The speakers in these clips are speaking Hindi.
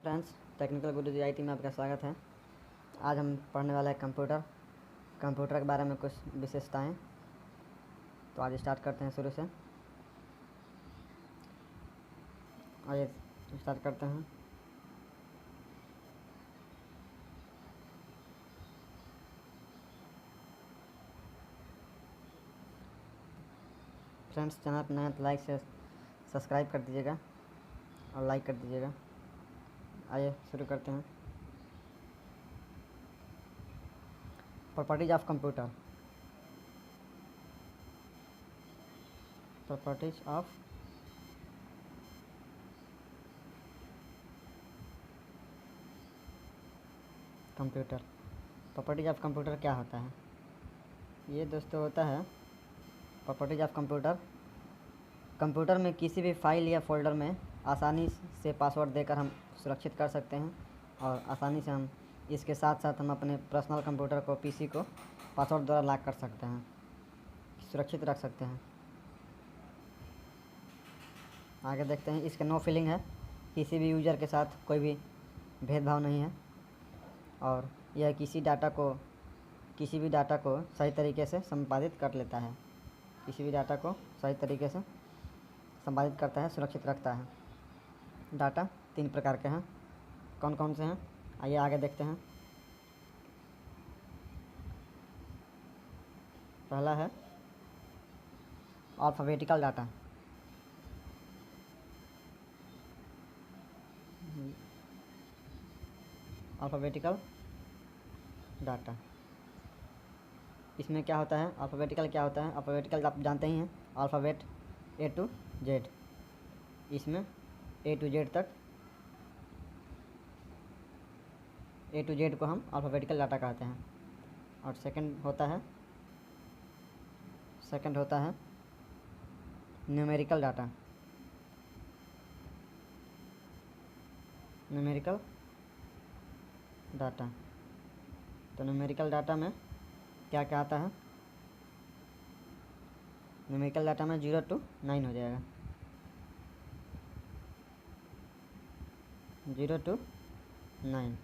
फ्रेंड्स, टेक्निकल गुरुजी आईटी में आपका स्वागत है। आज हम पढ़ने वाले हैं कंप्यूटर के बारे में कुछ विशेषताएं। तो आज स्टार्ट करते हैं शुरू से। आइए स्टार्ट करते हैं। फ्रेंड्स, चैनल पर नए तो लाइक से सब्सक्राइब कर दीजिएगा और लाइक कर दीजिएगा। आइए शुरू करते हैं। Properties of computer. Properties of computer. Properties of computer क्या होता है? ये दोस्तों होता है प्रॉपर्टीज ऑफ कंप्यूटर में किसी भी फाइल या फोल्डर में आसानी से पासवर्ड देकर हम सुरक्षित कर सकते हैं और आसानी से हम इसके साथ साथ हम अपने पर्सनल कंप्यूटर को पीसी को पासवर्ड द्वारा लॉक कर सकते हैं, सुरक्षित रख सकते हैं। आगे देखते हैं। इसका नो फीलिंग है, किसी भी यूज़र के साथ कोई भी भेदभाव नहीं है और यह किसी भी डाटा को सही तरीके से संपादित कर लेता है। किसी भी डाटा को सही तरीके से संपादित करता है, सुरक्षित रखता है। डाटा 3 प्रकार के हैं। कौन कौन से हैं आइए आगे देखते हैं। पहला है अल्फ़ाबेटिकल डाटा। अल्फ़ाबेटिकल डाटा, इसमें क्या होता है? अल्फ़ाबेटिकल क्या होता है? अल्फ़ाबेटिकल आप जानते ही हैं, अल्फ़ाबेट A to Z। इसमें A to Z को हम अल्फ़ाबेटिकल डाटा कहते हैं। और सेकंड होता है न्यूमेरिकल डाटा। न्यूमेरिकल डाटा, तो न्यूमेरिकल डाटा में क्या क्या आता है? न्यूमेरिकल डाटा में 0 to 9 हो जाएगा। 0 to 9,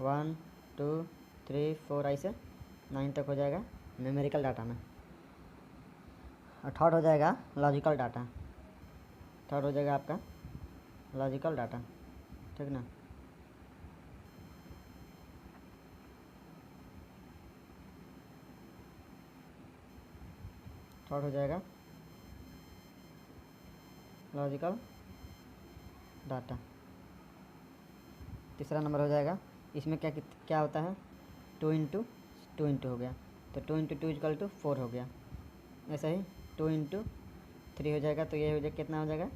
1 2 3 4 ऐसे 9 तक हो जाएगा न्यूमेरिकल डाटा में। और थर्ड हो जाएगा लॉजिकल डाटा। थर्ड हो जाएगा आपका लॉजिकल डाटा, ठीक ना। थर्ड हो जाएगा लॉजिकल डाटा। तीसरा नंबर हो जाएगा, इसमें क्या होता है? 2 into 2 into हो गया, तो 2 into 2 इक्वल टू 4 हो गया। ऐसा ही 2 into 3 हो जाएगा, तो ये हो जाएगा कितना हो जाएगा?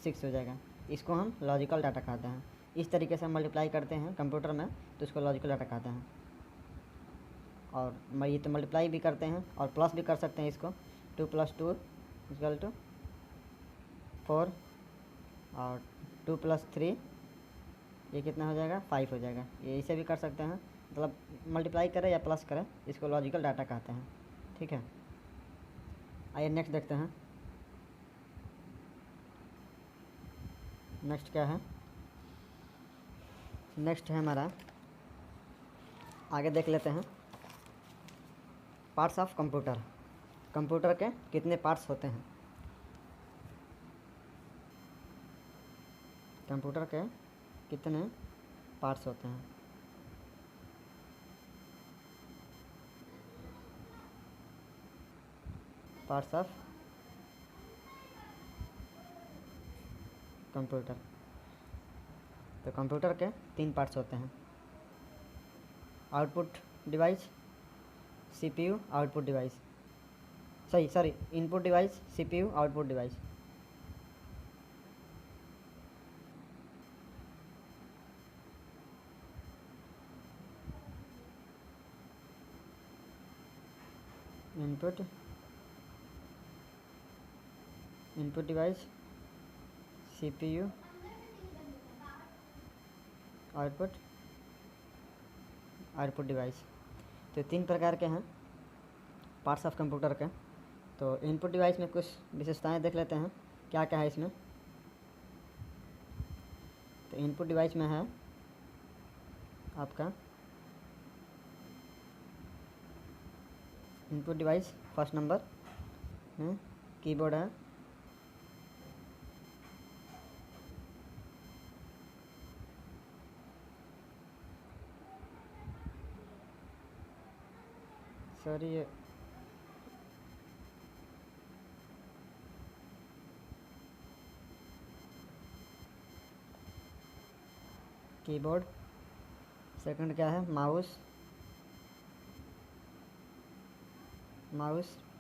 6 हो जाएगा। इसको हम लॉजिकल डाटा कहते हैं। इस तरीके से हम मल्टीप्लाई करते हैं कंप्यूटर में, तो इसको लॉजिकल डाटा कहते हैं। और ये तो मल्टीप्लाई भी करते हैं और प्लस भी कर सकते हैं इसको। 2 + 2 इक्वल टू 4 और 2 + 3 ये कितना हो जाएगा? 5 हो जाएगा। ये इसे भी कर सकते हैं, मतलब मल्टीप्लाई करें या प्लस करें, इसको लॉजिकल डाटा कहते हैं, ठीक है। आइए नेक्स्ट देखते हैं। नेक्स्ट क्या है? नेक्स्ट है हमारा, आगे देख लेते हैं, पार्ट्स ऑफ कंप्यूटर। कंप्यूटर के कितने पार्ट्स होते हैं? कंप्यूटर के कितने पार्ट्स होते हैं? Parts of computer. तो कंप्यूटर के 3 पार्ट्स होते हैं। Output device, CPU output device, sorry input device, CPU output device. Input device, CPU output device. तो 3 प्रकार के हैं पार्ट्स ऑफ कंप्यूटर के। तो इनपुट डिवाइस में कुछ विशेषताएं देख लेते हैं, क्या क्या है इसमें। तो इनपुट डिवाइस में है आपका इनपुट डिवाइस फर्स्ट नंबर में कीबोर्ड है, सॉरी ये कीबोर्ड, सेकंड क्या है माउस,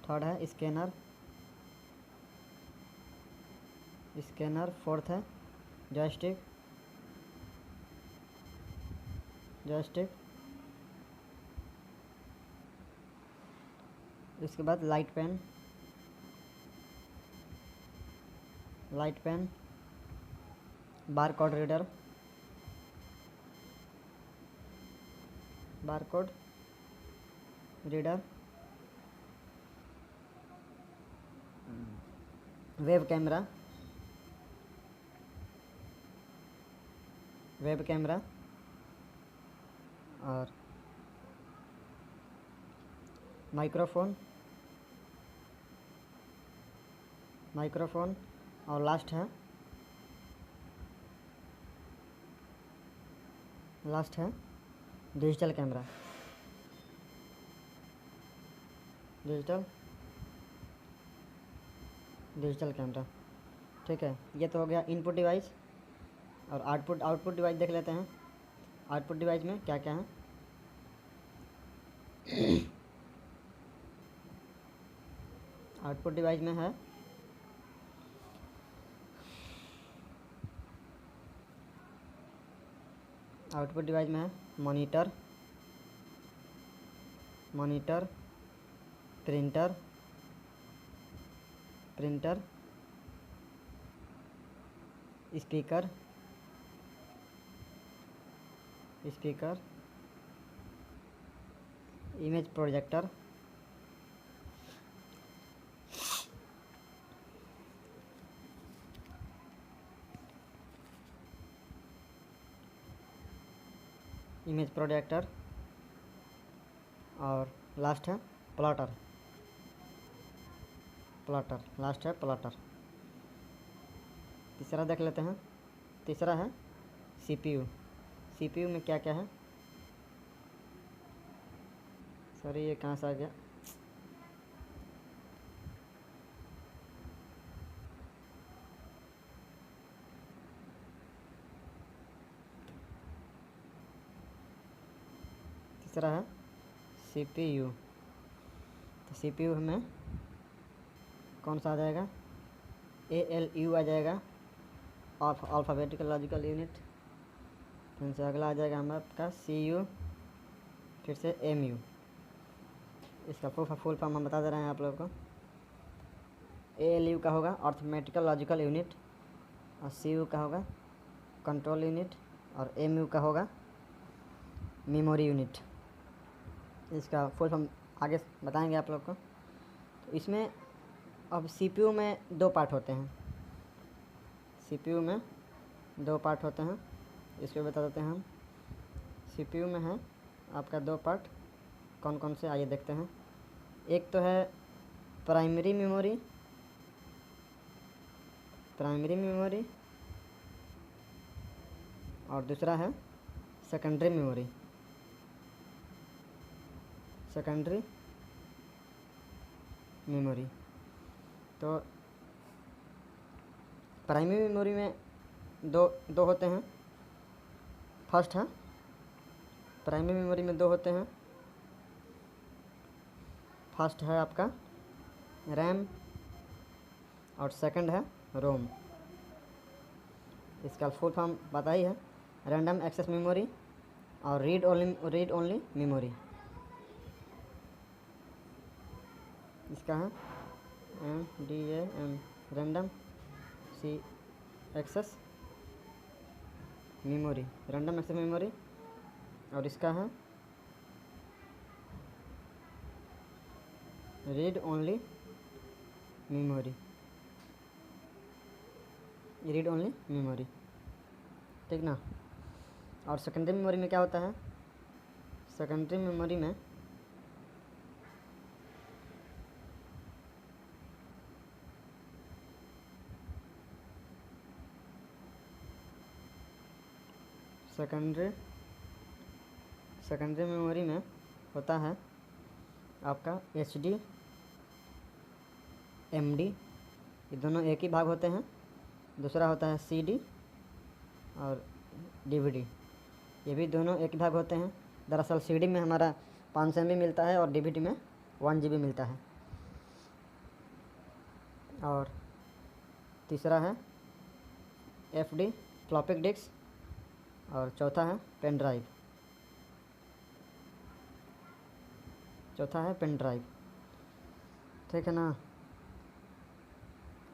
थर्ड है स्कैनर, फोर्थ है जॉयस्टिक, इसके बाद light pen, bar code reader, web camera और माइक्रोफोन और लास्ट है डिजिटल कैमरा, ठीक है। ये तो हो गया इनपुट डिवाइस। और आउटपुट डिवाइस देख लेते हैं। आउटपुट डिवाइस में क्या क्या है। आउटपुट डिवाइस में है monitor, printer, speaker, image projector, और लास्ट है प्लॉटर, तीसरा देख लेते हैं। तीसरा है सीपीयू में क्या क्या है। सॉरी ये कहाँ से आ गया। तीसरा है सीपीयू। तो सीपीयू में कौन सा आ जाएगा, ALU आ जाएगा, अल्फ़ाबेटिकल लॉजिकल यूनिट। फिर से अगला आ जाएगा हमारा आपका CU, फिर से MU। इसका फुल फॉर्म हम बता दे रहे हैं आप लोगों को। ALU का होगा अर्थमेटिकल लॉजिकल यूनिट, और CU का होगा कंट्रोल यूनिट, और MU का होगा मेमोरी यूनिट। इसका फुल फॉर्म आगे बताएंगे आप लोग को। तो इसमें अब CPU में दो पार्ट होते हैं। इसको बता देते हैं हम। CPU में है आपका दो पार्ट, कौन कौन से आइए देखते हैं। एक तो है प्राइमरी मेमोरी, और दूसरा है सेकेंडरी मेमोरी। तो प्राइमरी मेमोरी में दो होते हैं। फर्स्ट है प्राइमरी मेमोरी में दो होते हैं। फर्स्ट है आपका रैम और सेकंड है रोम। इसका फुल फॉर्म पता ही है, रैंडम एक्सेस मेमोरी और रीड ओनली मेमोरी। इसका है RAM, रैंडम एक्सेस मेमोरी, और इसका है रीड ओनली मेमोरी। ठीक ना। और सेकेंडरी मेमोरी में क्या होता है, सेकेंडरी मेमोरी में सेकेंडरी मेमोरी में होता है आपका HD MD, ये दोनों एक ही भाग होते हैं। दूसरा होता है CD और DVD, ये भी दोनों एक ही भाग होते हैं। दरअसल CD में हमारा 500 MB मिलता है और DVD में 1 GB मिलता है। और तीसरा है FD फ्लॉपी डिस्क और चौथा है पेन ड्राइव। ठीक है ना।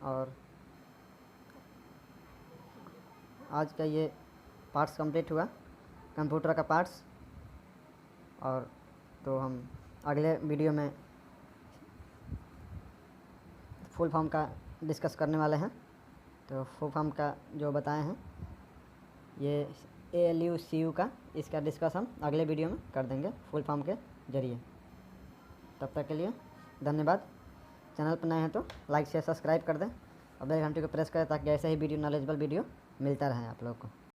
और आज का ये पार्ट्स कंप्लीट हुआ, कंप्यूटर का पार्ट्स। और तो हम अगले वीडियो में फुल फॉर्म का डिस्कस करने वाले हैं। तो फुल फॉर्म का जो बताए हैं ये ALU CU का, इसका डिस्कस हम अगले वीडियो में कर देंगे फुल फॉर्म के ज़रिए। तब तक के लिए धन्यवाद। चैनल पर नए हैं तो लाइक शेयर सब्सक्राइब कर दें और बेल घंटी को प्रेस करें ताकि ऐसे ही वीडियो नॉलेजेबल वीडियो मिलता रहे आप लोग को।